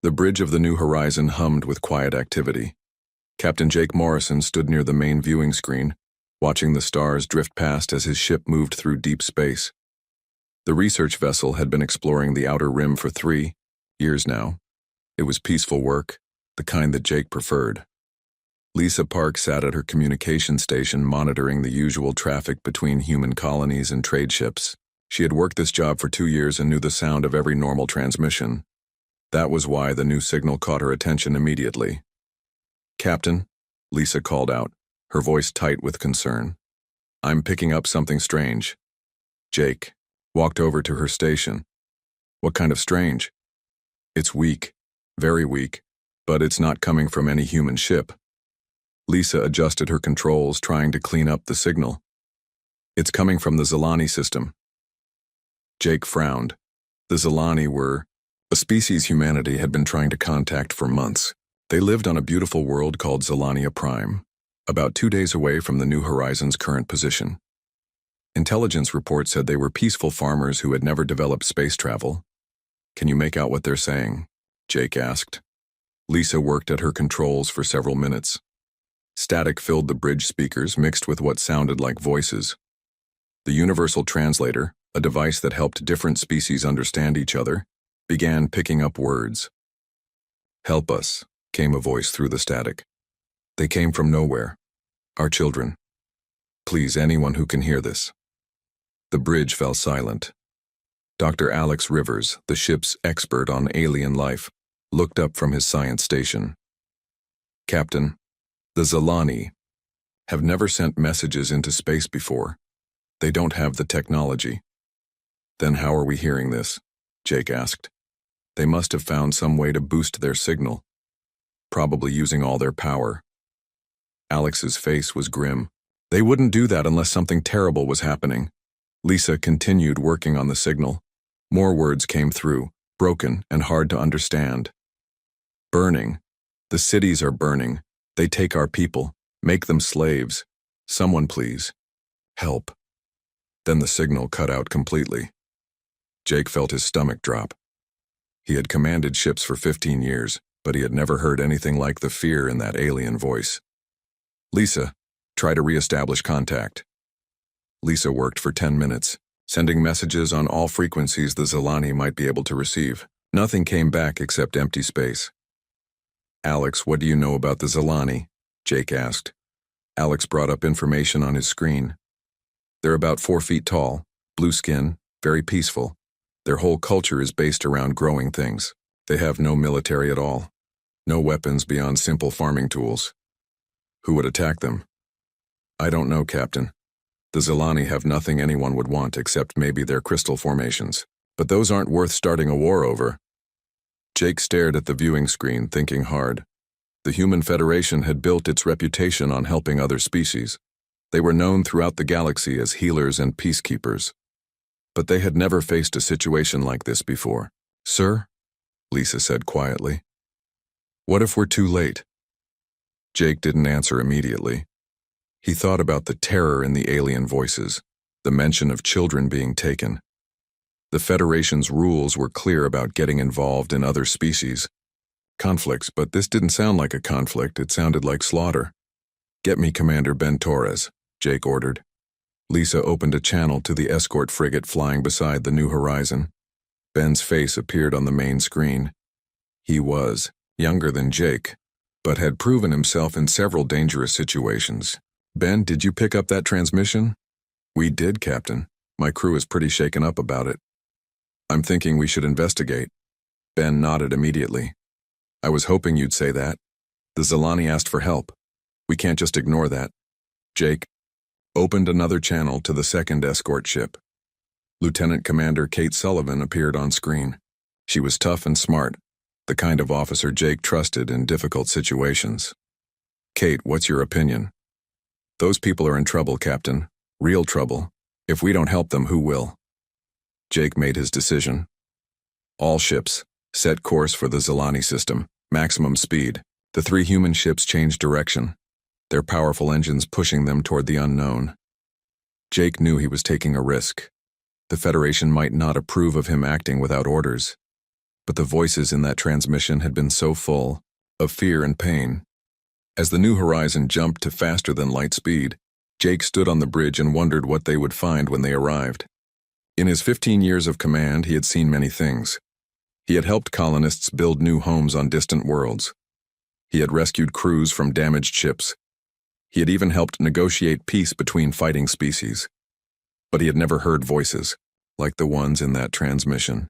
The bridge of the New Horizon hummed with quiet activity. Captain Jake Morrison stood near the main viewing screen, watching the stars drift past as his ship moved through deep space. The research vessel had been exploring the outer rim for 3 years now. It was peaceful work, the kind that Jake preferred. Lisa Park sat at her communication station monitoring the usual traffic between human colonies and trade ships. She had worked this job for 2 years and knew the sound of every normal transmission. That was why the new signal caught her attention immediately. "Captain," Lisa called out, her voice tight with concern. "I'm picking up something strange." Jake walked over to her station. "What kind of strange?" "It's weak, very weak, but it's not coming from any human ship." Lisa adjusted her controls, trying to clean up the signal. "It's coming from the Zilani system." Jake frowned. The Zilani were a species humanity had been trying to contact for months. They lived on a beautiful world called Zilania Prime, about 2 days away from the New Horizon's current position. Intelligence reports said they were peaceful farmers who had never developed space travel. "Can you make out what they're saying?" Jake asked. Lisa worked at her controls for several minutes. Static filled the bridge speakers, mixed with what sounded like voices. The Universal Translator, a device that helped different species understand each other, began picking up words. "Help us," came a voice through the static. "They came from nowhere. Our children. Please, anyone who can hear this." The bridge fell silent. Dr. Alex Rivers, the ship's expert on alien life, looked up from his science station. "Captain, the Zilani have never sent messages into space before. They don't have the technology." "Then how are we hearing this?" Jake asked. "They must have found some way to boost their signal, probably using all their power." Alex's face was grim. "They wouldn't do that unless something terrible was happening." Lisa continued working on the signal. More words came through, broken and hard to understand. "Burning. The cities are burning. They take our people, make them slaves. Someone please. Help." Then the signal cut out completely. Jake felt his stomach drop. He had commanded ships for 15 years, but he had never heard anything like the fear in that alien voice. "Lisa, try to re-establish contact." Lisa worked for 10 minutes, sending messages on all frequencies the Zilani might be able to receive. Nothing came back except empty space. "Alex, what do you know about the Zilani?" Jake asked. Alex brought up information on his screen. "They're about 4 feet tall, blue skin, very peaceful. Their whole culture is based around growing things. They have no military at all. No weapons beyond simple farming tools." "Who would attack them?" "I don't know, Captain. The Zilani have nothing anyone would want except maybe their crystal formations. But those aren't worth starting a war over." Jake stared at the viewing screen, thinking hard. The Human Federation had built its reputation on helping other species. They were known throughout the galaxy as healers and peacekeepers. But they had never faced a situation like this before. "Sir?" Lisa said quietly. "What if we're too late?" Jake didn't answer immediately. He thought about the terror in the alien voices, the mention of children being taken. The Federation's rules were clear about getting involved in other species. Conflicts, but this didn't sound like a conflict, it sounded like slaughter. "Get me Commander Ben Torres," Jake ordered. Lisa opened a channel to the escort frigate flying beside the New Horizon. Ben's face appeared on the main screen. He was younger than Jake, but had proven himself in several dangerous situations. "Ben, did you pick up that transmission?" "We did, Captain. My crew is pretty shaken up about it." "I'm thinking we should investigate." Ben nodded immediately. "I was hoping you'd say that. The Zilani asked for help. We can't just ignore that." Jake opened another channel to the second escort ship. Lieutenant Commander Kate Sullivan appeared on screen. She was tough and smart, the kind of officer Jake trusted in difficult situations. "Kate, what's your opinion?" "Those people are in trouble, Captain. Real trouble. If we don't help them, who will?" Jake made his decision. "All ships, set course for the Zilani system, maximum speed." The 3 human ships changed direction, their powerful engines pushing them toward the unknown. Jake knew he was taking a risk. The Federation might not approve of him acting without orders. but the voices in that transmission had been so full of fear and pain. As the New Horizon jumped to faster than light speed, Jake stood on the bridge and wondered what they would find when they arrived. In his 15 years of command, he had seen many things. He had helped colonists build new homes on distant worlds. He had rescued crews from damaged ships. He had even helped negotiate peace between fighting species. But he had never heard voices like the ones in that transmission.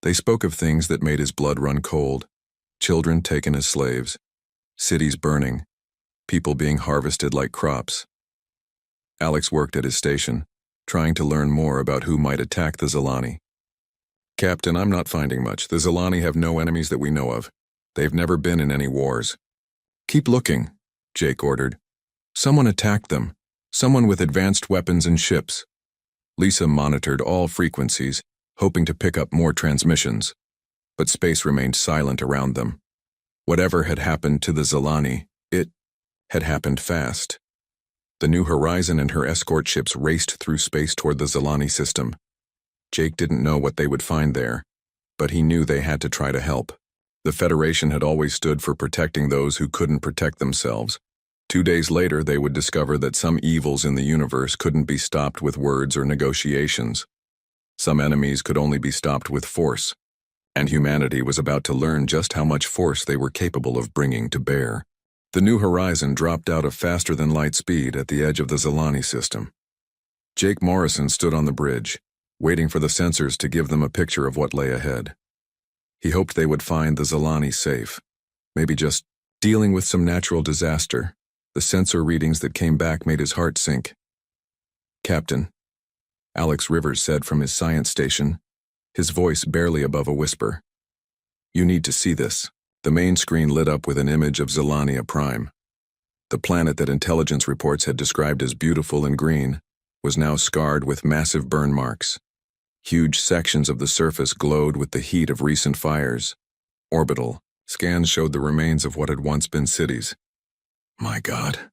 They spoke of things that made his blood run cold: children taken as slaves, cities burning, people being harvested like crops. Alex worked at his station, trying to learn more about who might attack the Zilani. "Captain, I'm not finding much. The Zilani have no enemies that we know of. They've never been in any wars." "Keep looking," Jake ordered. "Someone attacked them. Someone with advanced weapons and ships." Lisa monitored all frequencies, hoping to pick up more transmissions, but space remained silent around them. Whatever had happened to the Zilani, it had happened fast. The New Horizon and her escort ships raced through space toward the Zilani system. Jake didn't know what they would find there, but he knew they had to try to help. The Federation had always stood for protecting those who couldn't protect themselves. 2 days later, they would discover that some evils in the universe couldn't be stopped with words or negotiations. Some enemies could only be stopped with force, and humanity was about to learn just how much force they were capable of bringing to bear. The New Horizon dropped out of faster-than-light speed at the edge of the Zilani system. Jake Morrison stood on the bridge, waiting for the sensors to give them a picture of what lay ahead. He hoped they would find the Zilani safe, maybe just dealing with some natural disaster. The sensor readings that came back made his heart sink. "Captain," Alex Rivers said from his science station, his voice barely above a whisper. "You need to see this." The main screen lit up with an image of Zilania Prime. The planet that intelligence reports had described as beautiful and green was now scarred with massive burn marks. Huge sections of the surface glowed with the heat of recent fires. Orbital scans showed the remains of what had once been cities. "My God,"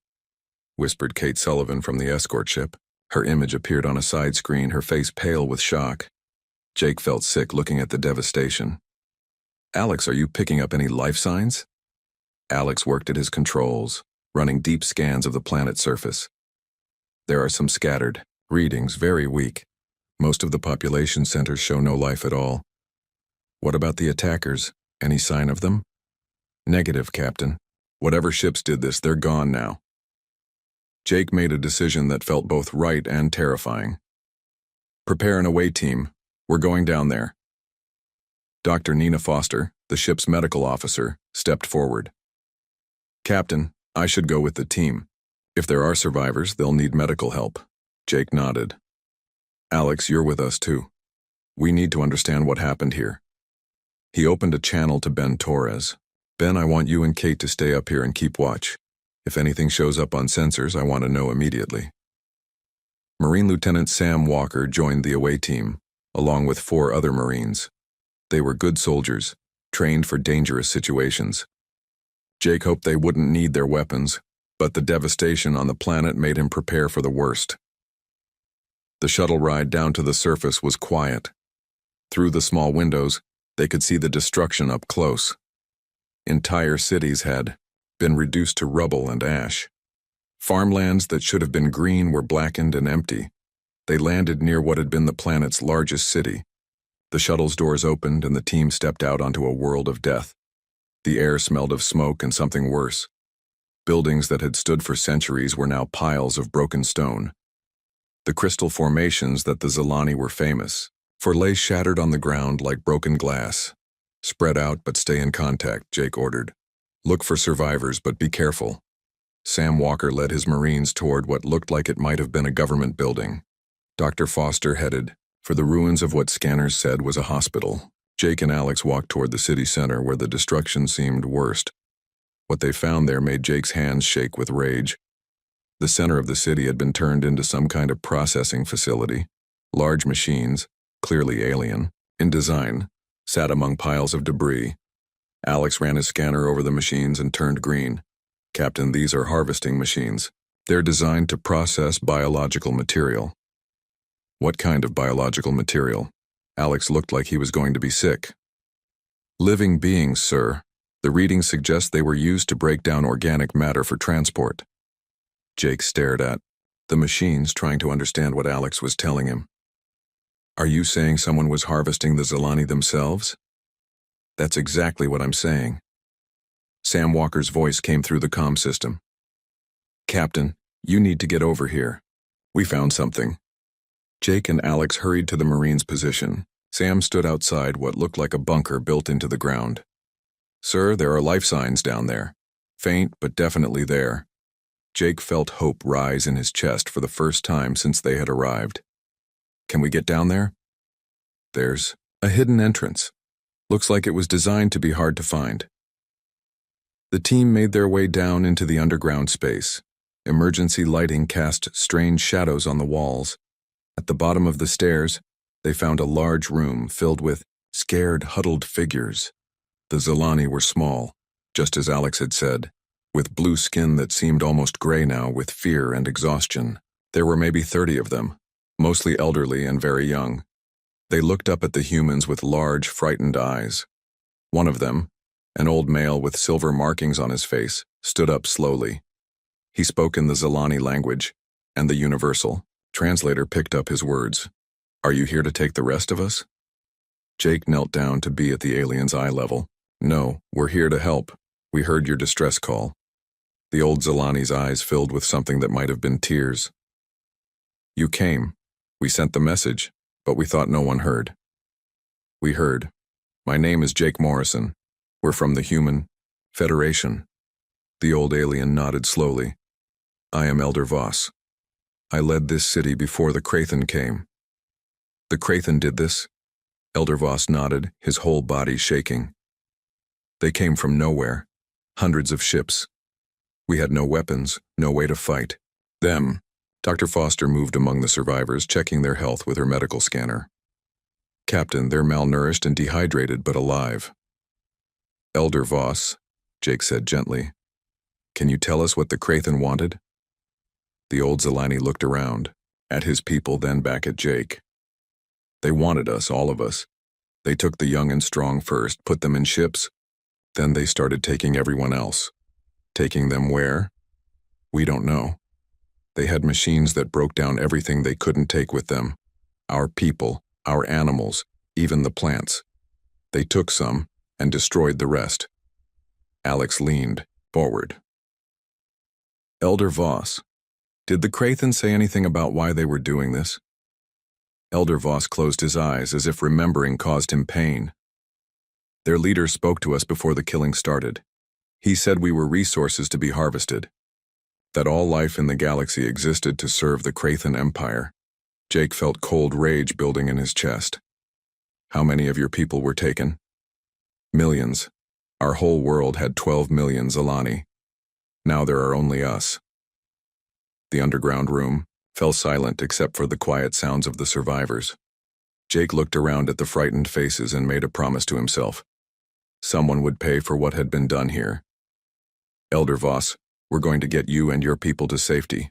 whispered Kate Sullivan from the escort ship. Her image appeared on a side screen, her face pale with shock. Jake felt sick looking at the devastation. "Alex, are you picking up any life signs?" Alex worked at his controls, running deep scans of the planet's surface. "There are some scattered readings, very weak. Most of the population centers show no life at all." "What about the attackers? Any sign of them?" "Negative, Captain. Whatever ships did this, they're gone now." Jake made a decision that felt both right and terrifying. "Prepare an away team. We're going down there." Dr. Nina Foster, the ship's medical officer, stepped forward. "Captain, I should go with the team. If there are survivors, they'll need medical help." Jake nodded. "Alex, you're with us too. We need to understand what happened here." He opened a channel to Ben Torres. "Ben, I want you and Kate to stay up here and keep watch. If anything shows up on sensors, I want to know immediately." Marine Lieutenant Sam Walker joined the away team, along with 4 other Marines. They were good soldiers, trained for dangerous situations. Jake hoped they wouldn't need their weapons, but the devastation on the planet made him prepare for the worst. The shuttle ride down to the surface was quiet. Through the small windows, they could see the destruction up close. Entire cities had been reduced to rubble and ash. Farmlands that should have been green were blackened and empty. They landed near what had been the planet's largest city. The shuttle's doors opened and the team stepped out onto a world of death. The air smelled of smoke and something worse. Buildings that had stood for centuries were now piles of broken stone. The crystal formations that the Zilani were famous for lay shattered on the ground like broken glass. "Spread out but stay in contact," Jake ordered. "Look for survivors but be careful." Sam Walker led his Marines toward what looked like it might have been a government building. Dr. Foster headed for the ruins of what scanners said was a hospital. Jake and Alex walked toward the city center where the destruction seemed worst. What they found there made Jake's hands shake with rage. The center of the city had been turned into some kind of processing facility. Large machines, clearly alien in design, sat among piles of debris. Alex ran his scanner over the machines and turned green. "Captain, these are harvesting machines. They're designed to process biological material." "What kind of biological material?" Alex looked like he was going to be sick. Living beings, sir. The reading suggests they were used to break down organic matter for transport. Jake stared at the machines, trying to understand what Alex was telling him. Are you saying someone was harvesting the Zilani themselves? That's exactly what I'm saying. Sam Walker's voice came through the comm system. Captain, you need to get over here. We found something. Jake and Alex hurried to the Marine's position. Sam stood outside what looked like a bunker built into the ground. Sir, there are life signs down there. Faint, but definitely there. Jake felt hope rise in his chest for the first time since they had arrived. Can we get down there? There's a hidden entrance. Looks like it was designed to be hard to find. The team made their way down into the underground space. Emergency lighting cast strange shadows on the walls. At the bottom of the stairs, they found a large room filled with scared, huddled figures. The Zilani were small, just as Alex had said, with blue skin that seemed almost gray now with fear and exhaustion. There were maybe 30 of them, mostly elderly and very young. They looked up at the humans with large, frightened eyes. One of them, an old male with silver markings on his face, stood up slowly. He spoke in the Zilani language, and the universal translator picked up his words. Are you here to take the rest of us? Jake knelt down to be at the alien's eye level. No, we're here to help. We heard your distress call. The old Zilani's eyes filled with something that might have been tears. You came. We sent the message, but we thought no one heard. We heard. My name is Jake Morrison. We're from the Human Federation. The old alien nodded slowly. I am Elder Voss. I led this city before the Krathen came. The Krathen did this? Elder Voss nodded, his whole body shaking. They came from nowhere. Hundreds of ships. We had no weapons, no way to fight. Them. Dr. Foster moved among the survivors, checking their health with her medical scanner. Captain, they're malnourished and dehydrated, but alive. Elder Voss, Jake said gently. Can you tell us what the Krathen wanted? The old Zilani looked around, at his people, then back at Jake. They wanted us, all of us. They took the young and strong first, put them in ships. Then they started taking everyone else. Taking them where? We don't know. They had machines that broke down everything they couldn't take with them. Our people, our animals, even the plants. They took some and destroyed the rest. Alex leaned forward. Elder Voss, did the Krathen say anything about why they were doing this? Elder Voss closed his eyes as if remembering caused him pain. Their leader spoke to us before the killing started. He said we were resources to be harvested. That all life in the galaxy existed to serve the Krathen Empire. Jake felt cold rage building in his chest. How many of your people were taken? Millions. Our whole world had 12 million Zilani. Now there are only us. The underground room fell silent except for the quiet sounds of the survivors. Jake looked around at the frightened faces and made a promise to himself. Someone would pay for what had been done here. Elder Voss, we're going to get you and your people to safety.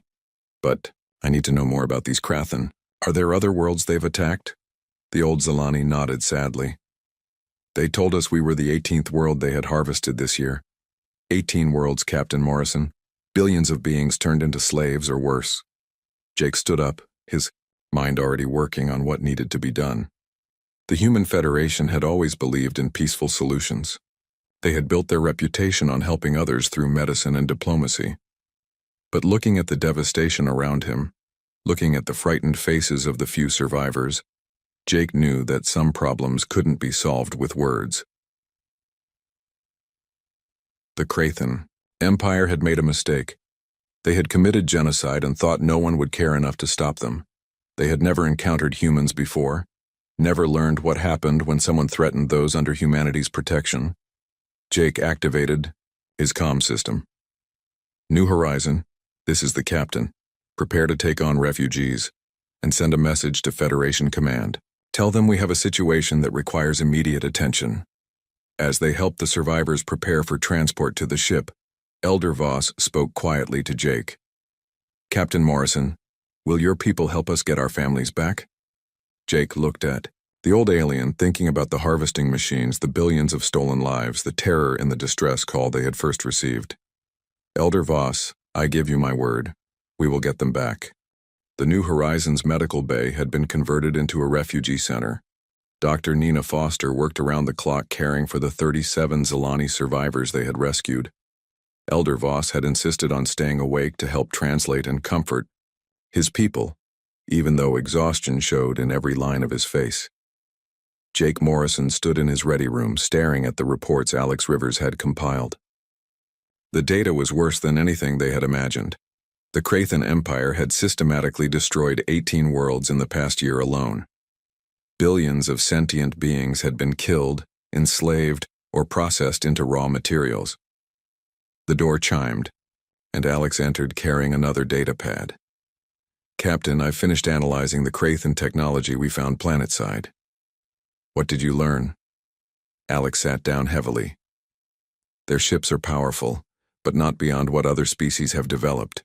But I need to know more about these Krathen. Are there other worlds they've attacked? The old Zilani nodded sadly. They told us we were the 18th world they had harvested this year. 18 worlds, Captain Morrison. Billions of beings turned into slaves or worse. Jake stood up, his mind already working on what needed to be done. The Human Federation had always believed in peaceful solutions. They had built their reputation on helping others through medicine and diplomacy. But looking at the devastation around him, looking at the frightened faces of the few survivors, Jake knew that some problems couldn't be solved with words. The Krathen Empire had made a mistake. They had committed genocide and thought no one would care enough to stop them. They had never encountered humans before, never learned what happened when someone threatened those under humanity's protection. Jake activated his comm system. New Horizon, this is the captain. Prepare to take on refugees and send a message to Federation Command. Tell them we have a situation that requires immediate attention. As they help the survivors prepare for transport to the ship, Elder Voss spoke quietly to Jake. Captain Morrison, will your people help us get our families back? Jake looked at The old alien, thinking about the harvesting machines, the billions of stolen lives, the terror and the distress call they had first received. Elder Voss, I give you my word. We will get them back. The New Horizons medical bay had been converted into a refugee center. Dr. Nina Foster worked around the clock caring for the 37 Zilani survivors they had rescued. Elder Voss had insisted on staying awake to help translate and comfort his people, even though exhaustion showed in every line of his face. Jake Morrison stood in his ready room, staring at the reports Alex Rivers had compiled. The data was worse than anything they had imagined. The Krathan Empire had systematically destroyed 18 worlds in the past year alone. Billions of sentient beings had been killed, enslaved, or processed into raw materials. The door chimed, and Alex entered carrying another data pad. Captain, I've finished analyzing the Krathan technology we found planetside. What did you learn? Alex sat down heavily. Their ships are powerful, but not beyond what other species have developed.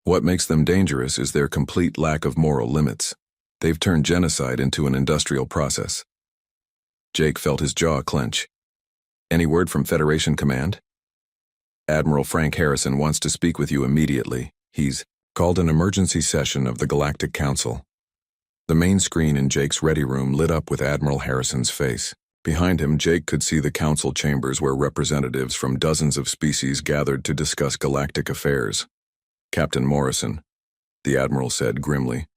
What makes them dangerous is their complete lack of moral limits. They've turned genocide into an industrial process. Jake felt his jaw clench. Any word from Federation Command? Admiral Frank Harrison wants to speak with you immediately. He's called an emergency session of the Galactic Council. The main screen in Jake's ready room lit up with Admiral Harrison's face. Behind him, Jake could see the council chambers where representatives from dozens of species gathered to discuss galactic affairs. Captain Morrison, the Admiral said grimly,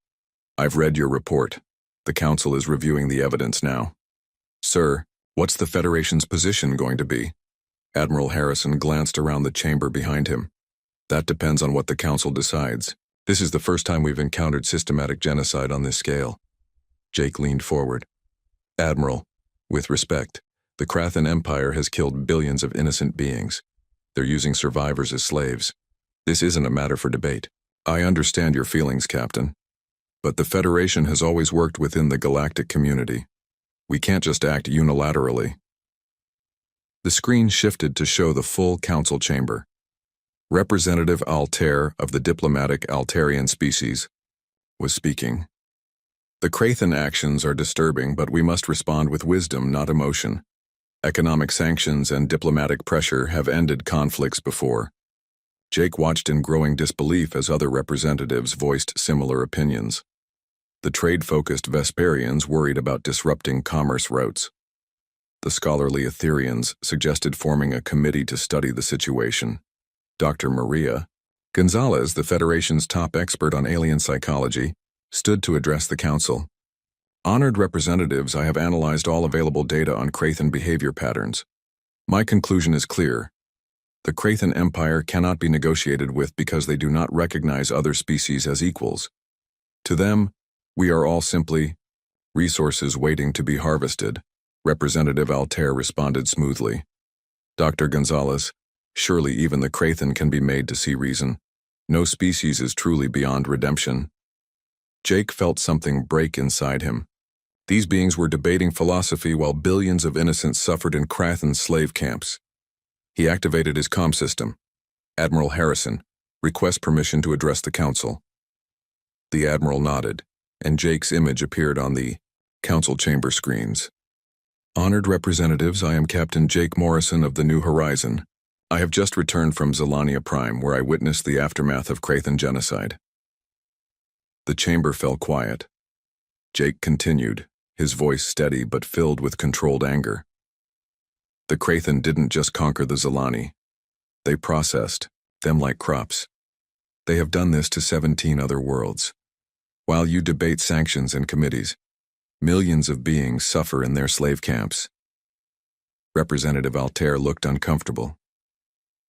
I've read your report. The council is reviewing the evidence now. Sir, what's the Federation's position going to be? Admiral Harrison glanced around the chamber behind him. That depends on what the council decides. This is the first time we've encountered systematic genocide on this scale. Jake leaned forward. Admiral, with respect, the Krathan Empire has killed billions of innocent beings. They're using survivors as slaves. This isn't a matter for debate. I understand your feelings, Captain. But the Federation has always worked within the galactic community. We can't just act unilaterally. The screen shifted to show the full council chamber. Representative Altair of the diplomatic Altarian species was speaking. The Krathan actions are disturbing, but we must respond with wisdom, not emotion. Economic sanctions and diplomatic pressure have ended conflicts before. Jake watched in growing disbelief as other representatives voiced similar opinions. The trade-focused Vesperians worried about disrupting commerce routes. The scholarly Etherians suggested forming a committee to study the situation. Dr. Maria Gonzalez, the Federation's top expert on alien psychology, stood to address the council. Honored representatives, I have analyzed all available data on Krathan behavior patterns. My conclusion is clear. The Krathan Empire cannot be negotiated with because they do not recognize other species as equals. To them, we are all simply resources waiting to be harvested. Representative Altair responded smoothly. Dr. Gonzalez, surely even the Krathan can be made to see reason. No species is truly beyond redemption. Jake felt something break inside him. These beings were debating philosophy while billions of innocents suffered in Krathan slave camps. He activated his comm system. Admiral Harrison, request permission to address the council. The Admiral nodded, and Jake's image appeared on the council chamber screens. Honored representatives, I am Captain Jake Morrison of the New Horizon. I have just returned from Zilania Prime, where I witnessed the aftermath of Krathan genocide. The chamber fell quiet. Jake continued, his voice steady but filled with controlled anger. The Krathan didn't just conquer the Zilani. They processed them like crops. They have done this to 17 other worlds. While you debate sanctions and committees, millions of beings suffer in their slave camps. Representative Altair looked uncomfortable.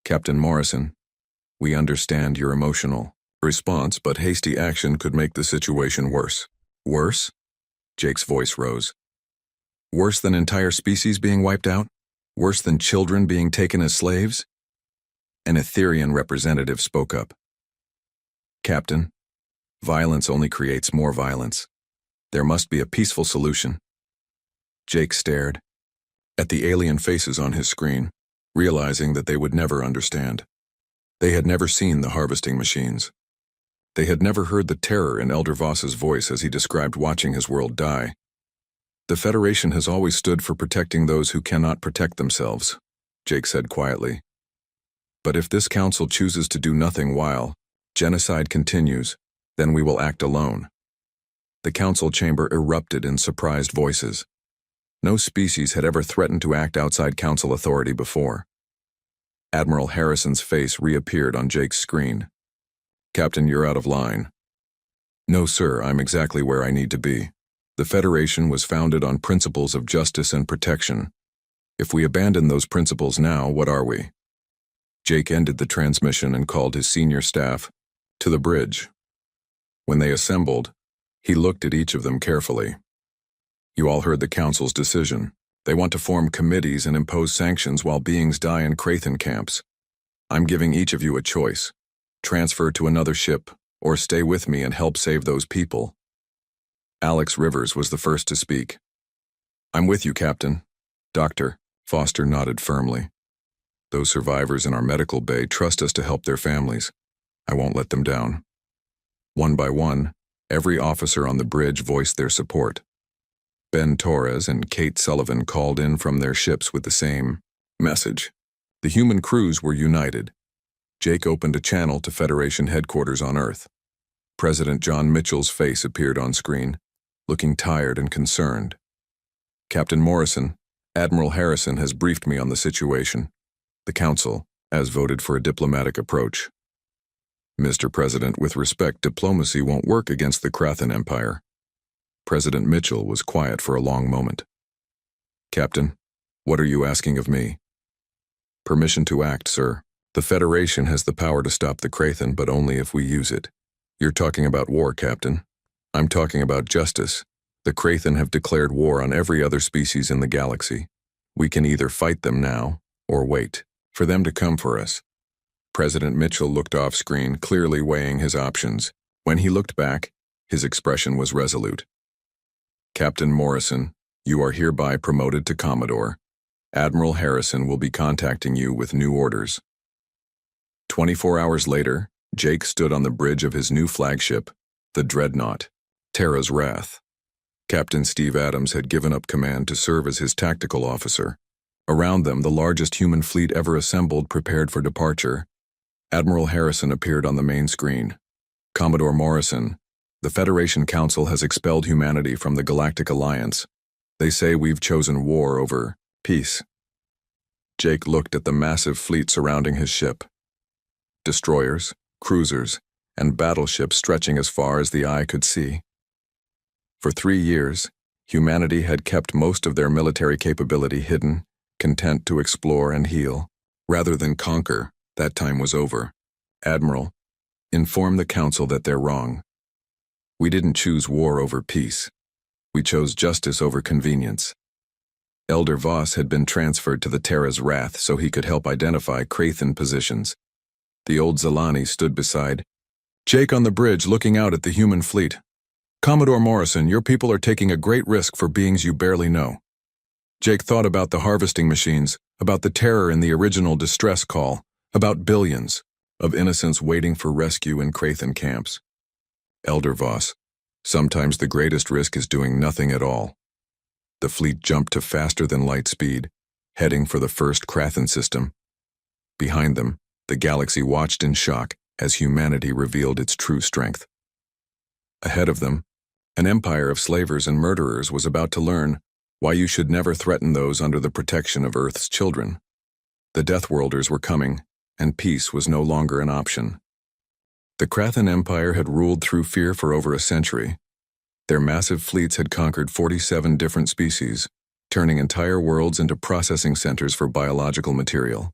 Captain Morrison, we understand your emotional response, but hasty action could make the situation worse. Worse? Jake's voice rose. Worse than entire species being wiped out? Worse than children being taken as slaves? An Etherian representative spoke up. Captain, violence only creates more violence. There must be a peaceful solution. Jake stared at the alien faces on his screen, realizing that they would never understand. They had never seen the harvesting machines. They had never heard the terror in Elder Voss's voice as he described watching his world die. The Federation has always stood for protecting those who cannot protect themselves, Jake said quietly. But if this council chooses to do nothing while genocide continues, then we will act alone. The council chamber erupted in surprised voices. No species had ever threatened to act outside council authority before. Admiral Harrison's face reappeared on Jake's screen. Captain, you're out of line. No, sir, I'm exactly where I need to be. The Federation was founded on principles of justice and protection. If we abandon those principles now, what are we? Jake ended the transmission and called his senior staff to the bridge. When they assembled, he looked at each of them carefully. You all heard the council's decision. They want to form committees and impose sanctions while beings die in Krathen camps. I'm giving each of you a choice. Transfer to another ship, or stay with me and help save those people. Alex Rivers was the first to speak. I'm with you, Captain. Doctor, Foster nodded firmly. Those survivors in our medical bay trust us to help their families. I won't let them down. One by one, every officer on the bridge voiced their support. Ben Torres and Kate Sullivan called in from their ships with the same message. The human crews were united. Jake opened a channel to Federation headquarters on Earth. President John Mitchell's face appeared on screen, looking tired and concerned. Captain Morrison, Admiral Harrison has briefed me on the situation. The Council has voted for a diplomatic approach. Mr. President, with respect, diplomacy won't work against the Krathen Empire. President Mitchell was quiet for a long moment. Captain, what are you asking of me? Permission to act, sir. The Federation has the power to stop the Krathen, but only if we use it. You're talking about war, Captain. I'm talking about justice. The Krathen have declared war on every other species in the galaxy. We can either fight them now, or wait for them to come for us. President Mitchell looked off screen, clearly weighing his options. When he looked back, his expression was resolute. Captain Morrison, you are hereby promoted to Commodore. Admiral Harrison will be contacting you with new orders. 24 hours later, Jake stood on the bridge of his new flagship, the Dreadnought, Terra's Wrath. Captain Steve Adams had given up command to serve as his tactical officer. Around them, the largest human fleet ever assembled prepared for departure. Admiral Harrison appeared on the main screen. Commodore Morrison, the Federation Council has expelled humanity from the Galactic Alliance. They say we've chosen war over peace. Jake looked at the massive fleet surrounding his ship. Destroyers, cruisers, and battleships stretching as far as the eye could see. For 3 years, humanity had kept most of their military capability hidden, content to explore and heal. Rather than conquer, that time was over. Admiral, inform the Council that they're wrong. We didn't choose war over peace. We chose justice over convenience. Elder Voss had been transferred to the Terra's Wrath so he could help identify Krathen positions. The old Zalani stood beside Jake on the bridge, looking out at the human fleet. Commodore Morrison, your people are taking a great risk for beings you barely know. Jake thought about the harvesting machines, about the terror in the original distress call, about billions of innocents waiting for rescue in Krathen camps. Elder Voss, sometimes the greatest risk is doing nothing at all. The fleet jumped to faster than light speed, heading for the first Krathen system. Behind them, the galaxy watched in shock as humanity revealed its true strength. Ahead of them, an empire of slavers and murderers was about to learn why you should never threaten those under the protection of Earth's children. The Deathworlders were coming, and peace was no longer an option. The Krathen Empire had ruled through fear for over a century. Their massive fleets had conquered 47 different species, turning entire worlds into processing centers for biological material.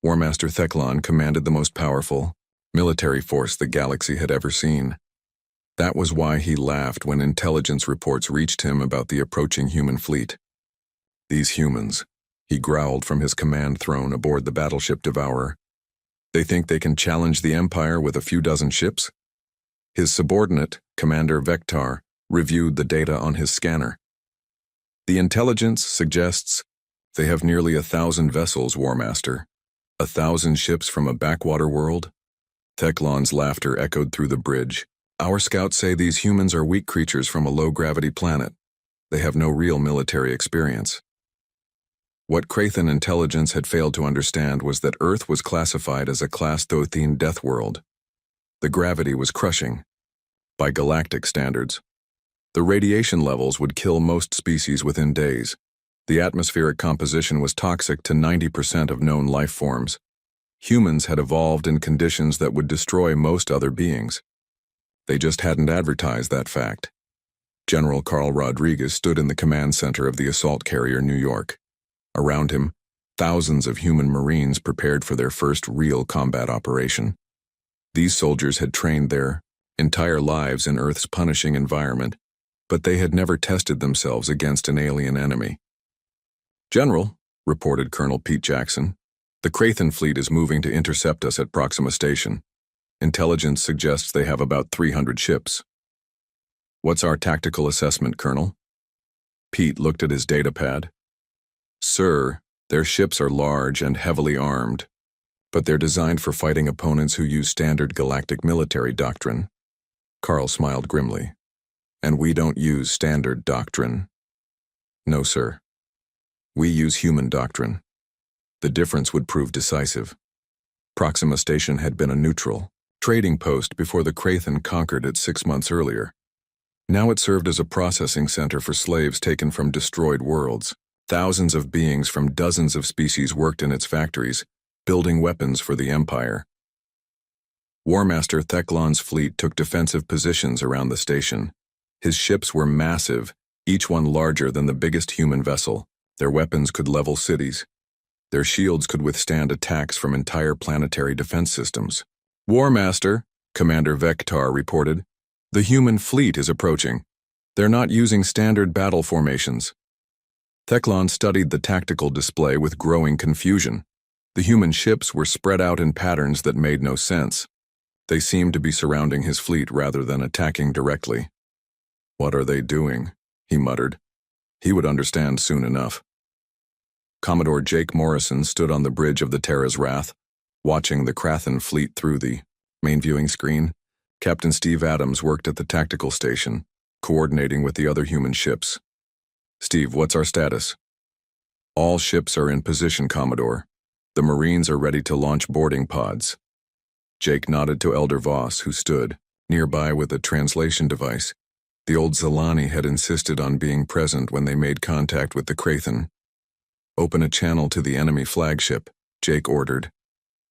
War Master Theklan commanded the most powerful military force the galaxy had ever seen. That was why he laughed when intelligence reports reached him about the approaching human fleet. These humans, he growled from his command throne aboard the battleship Devourer. They think they can challenge the Empire with a few dozen ships? His subordinate, Commander Vectar, reviewed the data on his scanner. The intelligence suggests they have nearly 1,000 vessels, War Master. 1,000 ships from a backwater world? Theklan's laughter echoed through the bridge. Our scouts say these humans are weak creatures from a low-gravity planet. They have no real military experience. What Krathen intelligence had failed to understand was that Earth was classified as a Class Thothene death world. The gravity was crushing. By galactic standards, the radiation levels would kill most species within days. The atmospheric composition was toxic to 90% of known life forms. Humans had evolved in conditions that would destroy most other beings. They just hadn't advertised that fact. General Carl Rodriguez stood in the command center of the assault carrier New York. Around him, thousands of human Marines prepared for their first real combat operation. These soldiers had trained their entire lives in Earth's punishing environment, but they had never tested themselves against an alien enemy. "General," reported Colonel Pete Jackson, "the Krathen fleet is moving to intercept us at Proxima Station. Intelligence suggests they have about 300 ships." "What's our tactical assessment, Colonel?" Pete looked at his datapad. "Sir, their ships are large and heavily armed, but they're designed for fighting opponents who use standard galactic military doctrine." Carl smiled grimly. "And we don't use standard doctrine." "No, sir. We use human doctrine. The difference would prove decisive." Proxima Station had been a neutral trading post before the Krathen conquered it 6 months earlier. Now it served as a processing center for slaves taken from destroyed worlds. Thousands of beings from dozens of species worked in its factories, building weapons for the Empire. War Master Theklan's fleet took defensive positions around the station. His ships were massive, each one larger than the biggest human vessel. Their weapons could level cities. Their shields could withstand attacks from entire planetary defense systems. "War Master," Commander Vektar reported, "the human fleet is approaching. They're not using standard battle formations." Theklan studied the tactical display with growing confusion. The human ships were spread out in patterns that made no sense. They seemed to be surrounding his fleet rather than attacking directly. "What are they doing?" he muttered. He would understand soon enough. Commodore Jake Morrison stood on the bridge of the Terra's Wrath, watching the Krathen fleet through the main viewing screen. Captain Steve Adams worked at the tactical station, coordinating with the other human ships. "Steve, what's our status?" "All ships are in position, Commodore. The Marines are ready to launch boarding pods." Jake nodded to Elder Voss, who stood nearby with a translation device. The old Zalani had insisted on being present when they made contact with the Krathen. "Open a channel to the enemy flagship," Jake ordered.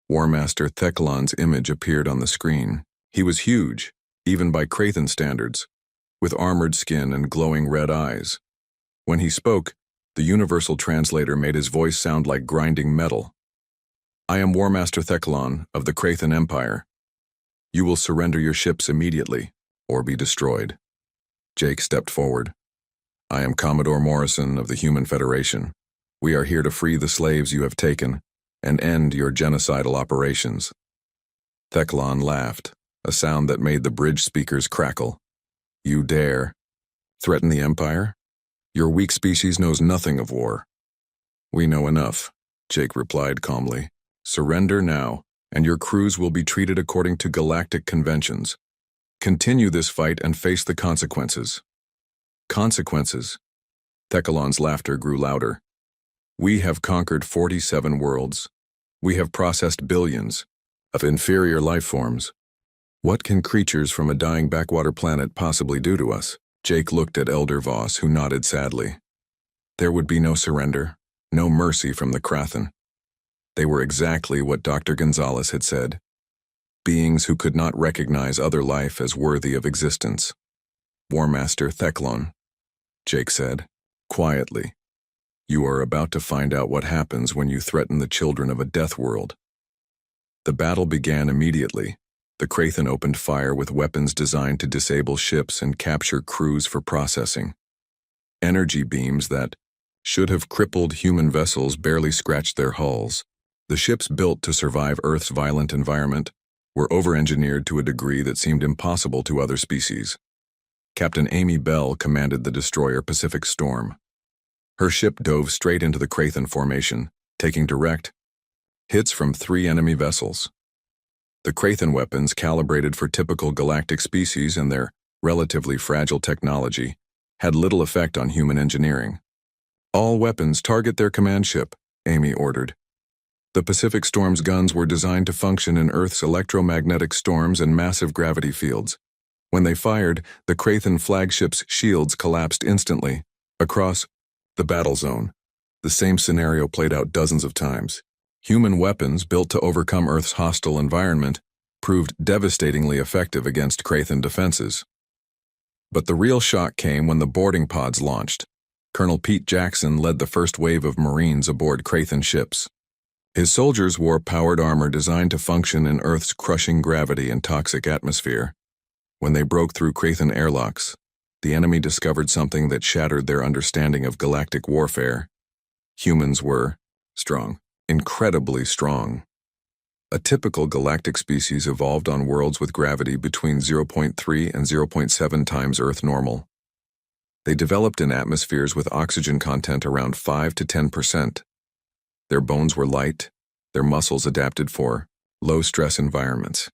War Master Theklan's image appeared on the screen. He was huge, even by Krathen standards, with armored skin and glowing red eyes. When he spoke, the universal translator made his voice sound like grinding metal. "I am War Master Theklan of the Krathen Empire. You will surrender your ships immediately, or be destroyed." Jake stepped forward. "I am Commodore Morrison of the Human Federation. We are here to free the slaves you have taken and end your genocidal operations." Theklan laughed, a sound that made the bridge speakers crackle. "You dare threaten the Empire? Your weak species knows nothing of war." "We know enough," Jake replied calmly. "Surrender now, and your crews will be treated according to galactic conventions. Continue this fight and face the consequences." "Consequences?" Theklan's laughter grew louder. "We have conquered 47 worlds. We have processed billions of inferior life forms. What can creatures from a dying backwater planet possibly do to us?" Jake looked at Elder Voss, who nodded sadly. "There would be no surrender, no mercy from the Krathen. They were exactly what Dr. Gonzalez had said. Beings who could not recognize other life as worthy of existence." "War Master Theklan," Jake said, quietly, "you are about to find out what happens when you threaten the children of a death world." The battle began immediately. The Krathen opened fire with weapons designed to disable ships and capture crews for processing. Energy beams that should have crippled human vessels barely scratched their hulls. The ships built to survive Earth's violent environment were over-engineered to a degree that seemed impossible to other species. Captain Amy Bell commanded the destroyer Pacific Storm. Her ship dove straight into the Krathen formation, taking direct hits from 3 enemy vessels. The Krathen weapons, calibrated for typical galactic species and their relatively fragile technology, had little effect on human engineering. "All weapons target their command ship," Amy ordered. The Pacific Storm's guns were designed to function in Earth's electromagnetic storms and massive gravity fields. When they fired, the Crathen flagship's shields collapsed instantly, across the battle zone. The same scenario played out dozens of times. Human weapons built to overcome Earth's hostile environment proved devastatingly effective against Crathen defenses. But the real shock came when the boarding pods launched. Colonel Pete Jackson led the first wave of Marines aboard Crathen ships. His soldiers wore powered armor designed to function in Earth's crushing gravity and toxic atmosphere. When they broke through Crathen airlocks, the enemy discovered something that shattered their understanding of galactic warfare. Humans were strong, incredibly strong. A typical galactic species evolved on worlds with gravity between 0.3 and 0.7 times Earth normal. They developed in atmospheres with oxygen content around 5 to 10%. Their bones were light, their muscles adapted for low-stress environments.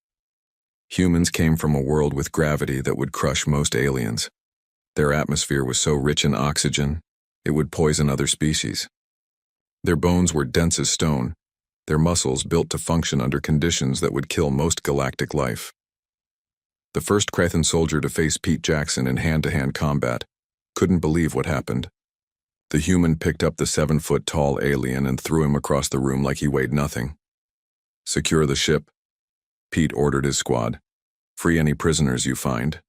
Humans came from a world with gravity that would crush most aliens. Their atmosphere was so rich in oxygen, it would poison other species. Their bones were dense as stone, their muscles built to function under conditions that would kill most galactic life. The first Crathen soldier to face Pete Jackson in hand-to-hand combat couldn't believe what happened. The human picked up the 7-foot-tall alien and threw him across the room like he weighed nothing. "Secure the ship," Pete ordered his squad. "Free any prisoners you find."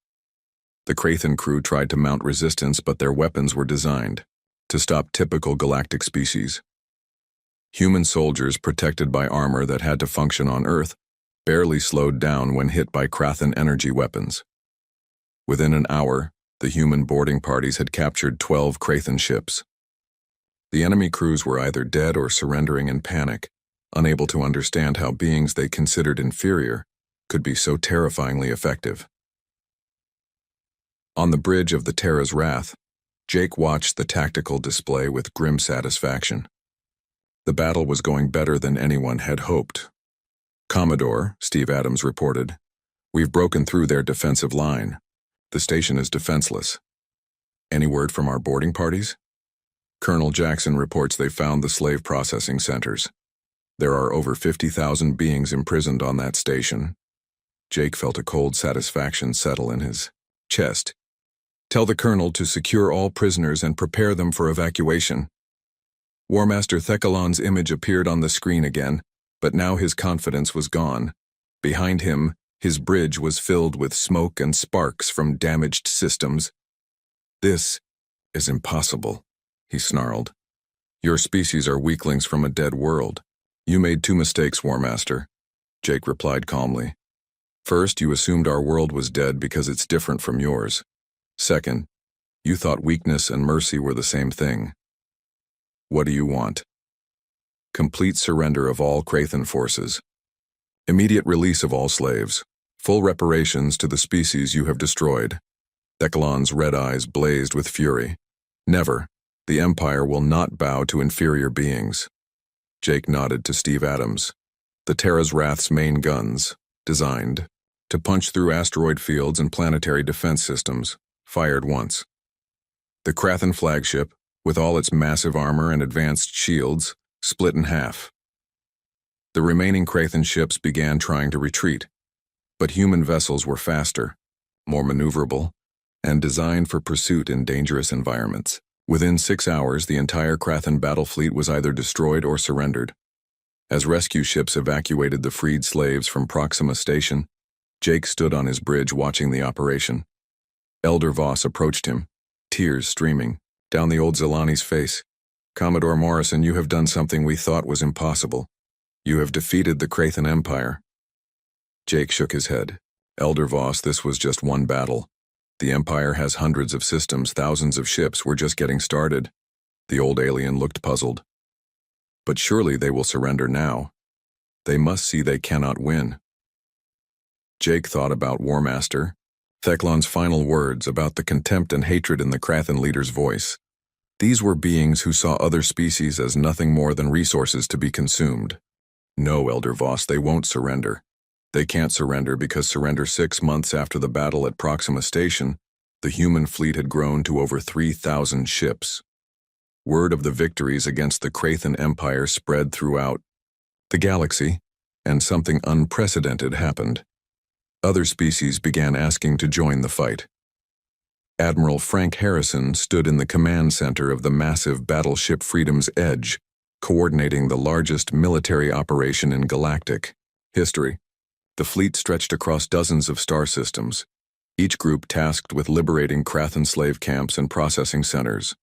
The Crathen crew tried to mount resistance, but their weapons were designed to stop typical galactic species. Human soldiers, protected by armor that had to function on Earth, barely slowed down when hit by Crathen energy weapons. Within an hour, the human boarding parties had captured 12 Crathen ships. The enemy crews were either dead or surrendering in panic, unable to understand how beings they considered inferior could be so terrifyingly effective. On the bridge of the Terra's Wrath, Jake watched the tactical display with grim satisfaction. The battle was going better than anyone had hoped. "Commodore," Steve Adams reported, "we've broken through their defensive line. The station is defenseless." "Any word from our boarding parties?" "Colonel Jackson reports they found the slave processing centers. There are over 50,000 beings imprisoned on that station." Jake felt a cold satisfaction settle in his chest. "Tell the colonel to secure all prisoners and prepare them for evacuation." War Master Thekkalon's image appeared on the screen again, but now his confidence was gone. Behind him, his bridge was filled with smoke and sparks from damaged systems. "This is impossible," he snarled. "Your species are weaklings from a dead world." "You made two mistakes, War Master," Jake replied calmly. "First, you assumed our world was dead because it's different from yours. Second, you thought weakness and mercy were the same thing. What do you want?" "Complete surrender of all Crathen forces. Immediate release of all slaves. Full reparations to the species you have destroyed." Thekkalon's red eyes blazed with fury. "Never. The Empire will not bow to inferior beings." Jake nodded to Steve Adams. The Terra's Wrath's main guns, designed to punch through asteroid fields and planetary defense systems, fired once. The Crathen flagship, with all its massive armor and advanced shields, split in half. The remaining Crathen ships began trying to retreat, but human vessels were faster, more maneuverable, and designed for pursuit in dangerous environments. Within 6 hours, the entire Crathen battle fleet was either destroyed or surrendered. As rescue ships evacuated the freed slaves from Proxima Station, Jake stood on his bridge watching the operation. Elder Voss approached him, tears streaming down the old Zelani's face. "Commodore Morrison, you have done something we thought was impossible. You have defeated the Crathen Empire." Jake shook his head. "Elder Voss, this was just one battle. The Empire has hundreds of systems, thousands of ships. We're just getting started." The old alien looked puzzled. "But surely they will surrender now. They must see they cannot win." Jake thought about War Master Thekkalon's final words, about the contempt and hatred in the Crathen leader's voice. These were beings who saw other species as nothing more than resources to be consumed. "No, Elder Voss, they won't surrender. They can't surrender because surrender 6 months after the battle at Proxima Station The human fleet had grown to over 3,000 ships. Word of the victories against the Krathen Empire spread throughout the galaxy, and something unprecedented happened. Other species began asking to join the fight. Admiral Frank Harrison stood in the command center of the massive battleship Freedom's Edge, coordinating the largest military operation in galactic history. The fleet stretched across dozens of star systems, each group tasked with liberating Krathen slave camps and processing centers.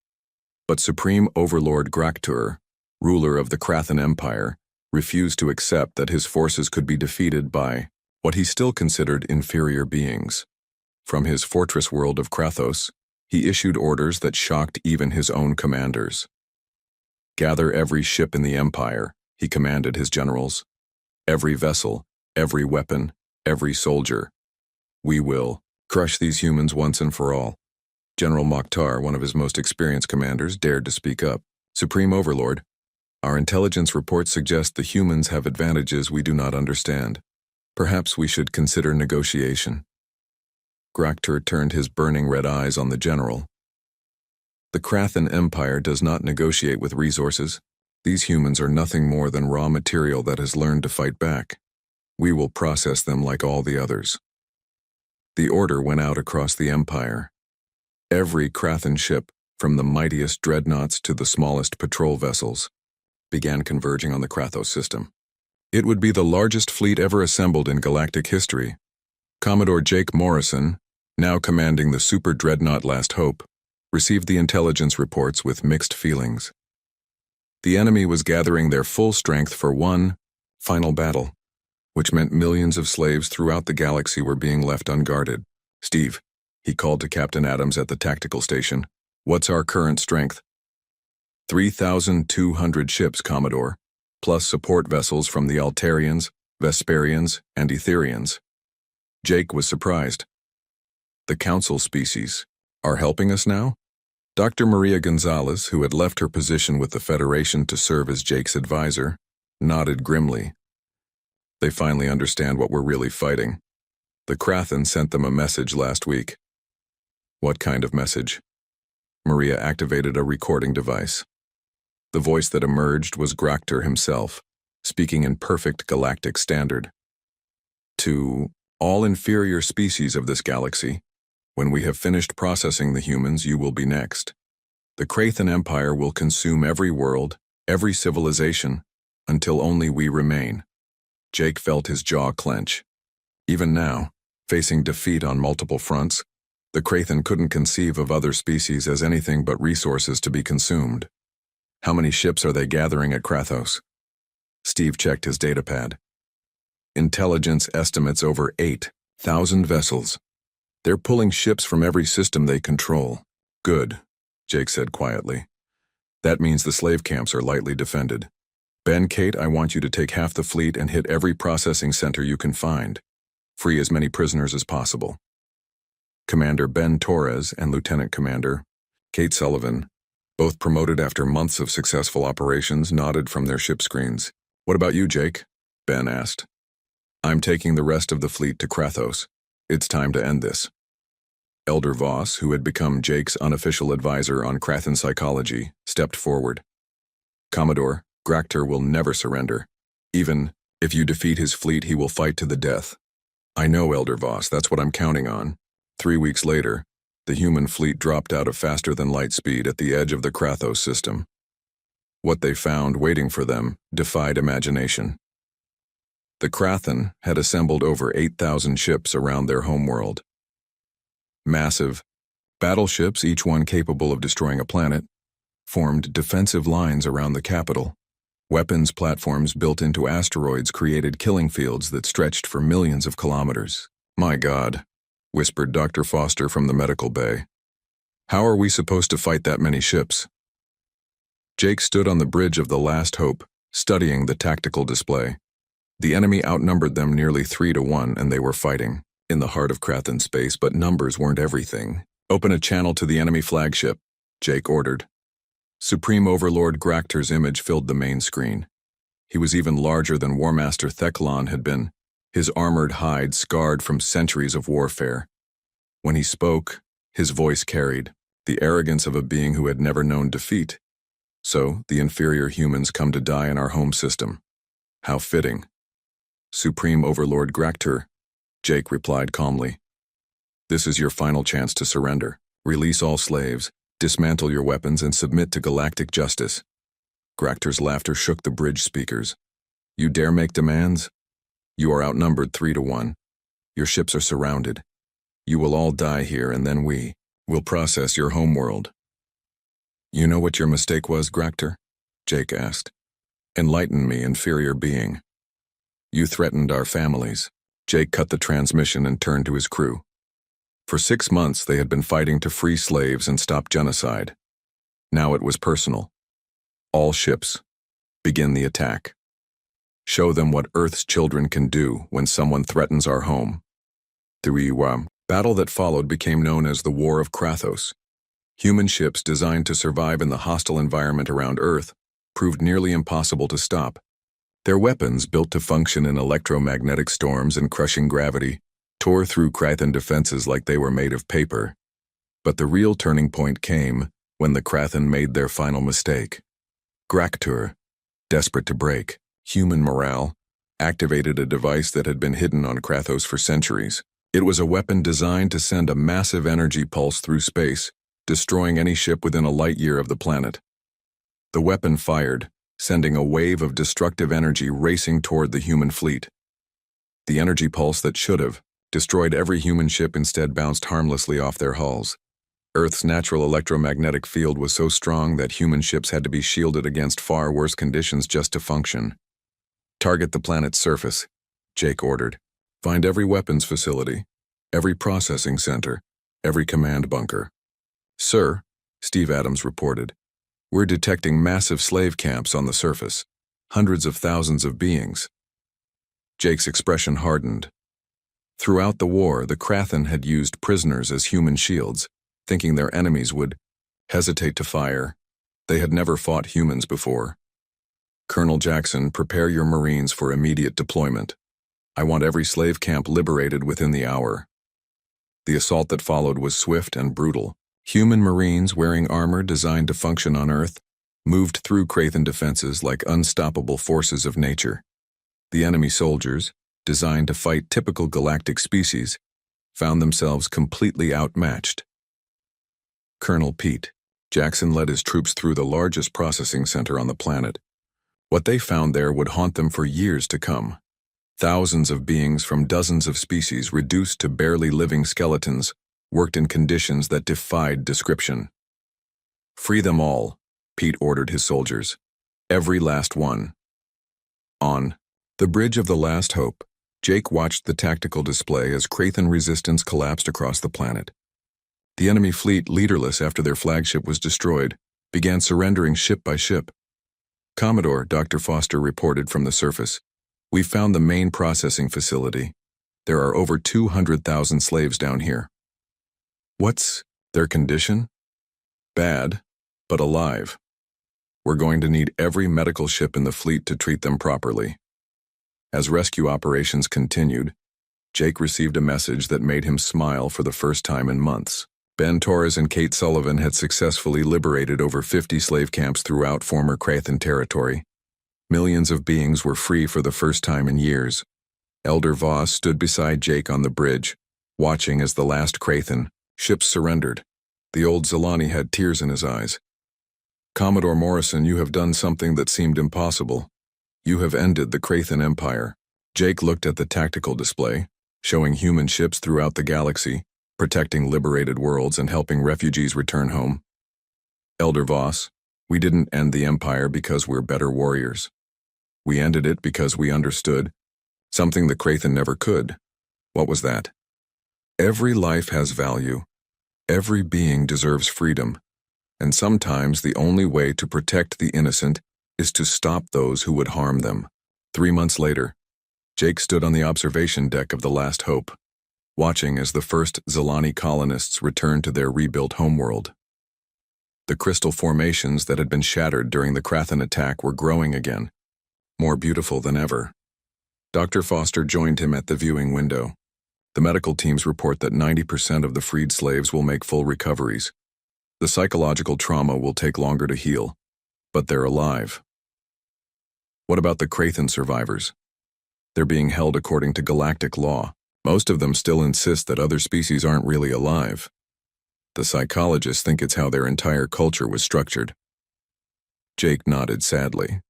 But Supreme Overlord Graktur, ruler of the Krathen Empire, refused to accept that his forces could be defeated by what he still considered inferior beings. From his fortress world of Krathos, he issued orders that shocked even his own commanders. "Gather every ship in the Empire," he commanded his generals. "Every vessel, every weapon, every soldier. We will crush these humans once and for all." General Mokhtar, one of his most experienced commanders, dared to speak up. "Supreme Overlord, our intelligence reports suggest the humans have advantages we do not understand. Perhaps we should consider negotiation." Graktur turned his burning red eyes on the general. "The Krathen Empire does not negotiate with resources. These humans are nothing more than raw material that has learned to fight back. We will process them like all the others." The order went out across the Empire. Every Krathen ship, from the mightiest dreadnoughts to the smallest patrol vessels, began converging on the Krathos system. It would be the largest fleet ever assembled in galactic history. Commodore Jake Morrison, now commanding the super dreadnought Last Hope, received the intelligence reports with mixed feelings. The enemy was gathering their full strength for one final battle, which meant millions of slaves throughout the galaxy were being left unguarded. "Steve," he called to Captain Adams at the tactical station, "what's our current strength?" 3,200 ships, Commodore, plus support vessels from the Altarians, Vesperians, and Etherians. Jake was surprised. "The Council species are helping us now?" Dr. Maria Gonzalez, who had left her position with the Federation to serve as Jake's advisor, nodded grimly. "They finally understand what we're really fighting. The Krathen sent them a message last week." "What kind of message?" Maria activated a recording device. The voice that emerged was Graktur himself, speaking in perfect galactic standard. "To all inferior species of this galaxy, when we have finished processing the humans, you will be next. The Krathen Empire will consume every world, every civilization, until only we remain." Jake felt his jaw clench. Even now, facing defeat on multiple fronts, the Krathen couldn't conceive of other species as anything but resources to be consumed. "How many ships are they gathering at Krathos?" Steve checked his datapad. "Intelligence estimates over 8,000 vessels. They're pulling ships from every system they control." "Good," Jake said quietly. "That means the slave camps are lightly defended. Ben, Kate, I want you to take half the fleet and hit every processing center you can find. Free as many prisoners as possible." Commander Ben Torres and Lieutenant Commander Kate Sullivan, both promoted after months of successful operations, nodded from their ship screens. "What about you, Jake?" Ben asked. "I'm taking the rest of the fleet to Krathos. It's time to end this." Elder Voss, who had become Jake's unofficial advisor on Krathen psychology, stepped forward. "Commodore, Graktur will never surrender. Even if you defeat his fleet, he will fight to the death." "I know, Elder Voss, that's what I'm counting on." 3 weeks later, the human fleet dropped out of faster-than-light speed at the edge of the Krathos system. What they found waiting for them defied imagination. The Krathen had assembled over 8,000 ships around their homeworld. Massive battleships, each one capable of destroying a planet, formed defensive lines around the capital. Weapons platforms built into asteroids created killing fields that stretched for millions of kilometers. "My God," whispered Dr. Foster from the medical bay. "How are we supposed to fight that many ships?" Jake stood on the bridge of the Last Hope, studying the tactical display. The enemy outnumbered them nearly 3-1, and they were fighting in the heart of Krathen space, but numbers weren't everything. "Open a channel to the enemy flagship," Jake ordered. Supreme Overlord Graktur's image filled the main screen. He was even larger than War Master Theklan had been, his armored hide scarred from centuries of warfare. When he spoke, His voice carried the arrogance of a being who had never known defeat. So, the inferior humans come to die in our home system. How fitting. Supreme Overlord Graktur, Jake replied calmly. This is your final chance to surrender. Release all slaves, dismantle your weapons, and submit to galactic justice. Graktur's laughter shook the bridge speakers. You dare make demands? You are outnumbered 3-1. Your ships are surrounded. You will all die here, and then we will process your homeworld. You know what your mistake was, Graktur? Jake asked. Enlighten me, inferior being. You threatened our families. Jake cut the transmission and turned to his crew. For 6 months they had been fighting to free slaves and stop genocide. Now it was personal. All ships, begin the attack. Show them what Earth's children can do when someone threatens our home. The battle that followed became known as the War of Krathos. Human ships designed to survive in the hostile environment around Earth proved nearly impossible to stop. Their weapons, built to function in electromagnetic storms and crushing gravity, tore through Krathan defenses like they were made of paper. But the real turning point came when the Krathan made their final mistake. Graktur, desperate to break human morale, activated a device that had been hidden on Krathos for centuries. It was a weapon designed to send a massive energy pulse through space, destroying any ship within a light year of the planet. The weapon fired, sending a wave of destructive energy racing toward the human fleet. The energy pulse that should have destroyed every human ship instead bounced harmlessly off their hulls. Earth's natural electromagnetic field was so strong that human ships had to be shielded against far worse conditions just to function. Target the planet's surface, Jake ordered. Find every weapons facility, every processing center, every command bunker. Sir, Steve Adams reported, we're detecting massive slave camps on the surface, hundreds of thousands of beings. Jake's expression hardened. Throughout the war, the Krathan had used prisoners as human shields, thinking their enemies would hesitate to fire. They had never fought humans before. Colonel Jackson, prepare your Marines for immediate deployment. I want every slave camp liberated within the hour. The assault that followed was swift and brutal. Human Marines wearing armor designed to function on Earth moved through Krathan defenses like unstoppable forces of nature. The enemy soldiers, designed to fight typical galactic species, found themselves completely outmatched. Colonel Pete Jackson led his troops through the largest processing center on the planet. What they found there would haunt them for years to come. Thousands of beings from dozens of species reduced to barely living skeletons worked in conditions that defied description. Free them all, Pete ordered his soldiers. Every last one. On the bridge of the Last Hope, Jake watched the tactical display as Krathan resistance collapsed across the planet. The enemy fleet, leaderless after their flagship was destroyed, began surrendering ship by ship. Commodore Dr. Foster reported from the surface, "We found the main processing facility. There are over 200,000 slaves down here." What's their condition? Bad, but alive. We're going to need every medical ship in the fleet to treat them properly. As rescue operations continued, Jake received a message that made him smile for the first time in months. Ben Torres and Kate Sullivan had successfully liberated over 50 slave camps throughout former Krathan territory. Millions of beings were free for the first time in years. Elder Voss stood beside Jake on the bridge, watching as the last Krathan ships surrendered. The old Zilani had tears in his eyes. "Commodore Morrison, you have done something that seemed impossible. You have ended the Krathan Empire." Jake looked at the tactical display, showing human ships throughout the galaxy, protecting liberated worlds and helping refugees return home. "Elder Voss, we didn't end the Empire because we're better warriors. We ended it because we understood something the Krathan never could." What was that? Every life has value. Every being deserves freedom. And sometimes the only way to protect the innocent is to stop those who would harm them. 3 months later, Jake stood on the observation deck of the Last Hope, watching as the first Zilani colonists returned to their rebuilt homeworld. The crystal formations that had been shattered during the Krathan attack were growing again, more beautiful than ever. Dr. Foster joined him at the viewing window. The medical teams report that 90% of the freed slaves will make full recoveries. The psychological trauma will take longer to heal, but they're alive. What about the Krathan survivors? They're being held according to galactic law. Most of them still insist that other species aren't really alive. The psychologists think it's how their entire culture was structured. Jake nodded sadly.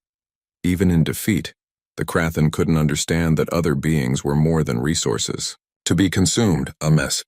Even in defeat, the Krathan couldn't understand that other beings were more than resources to be consumed, a mess.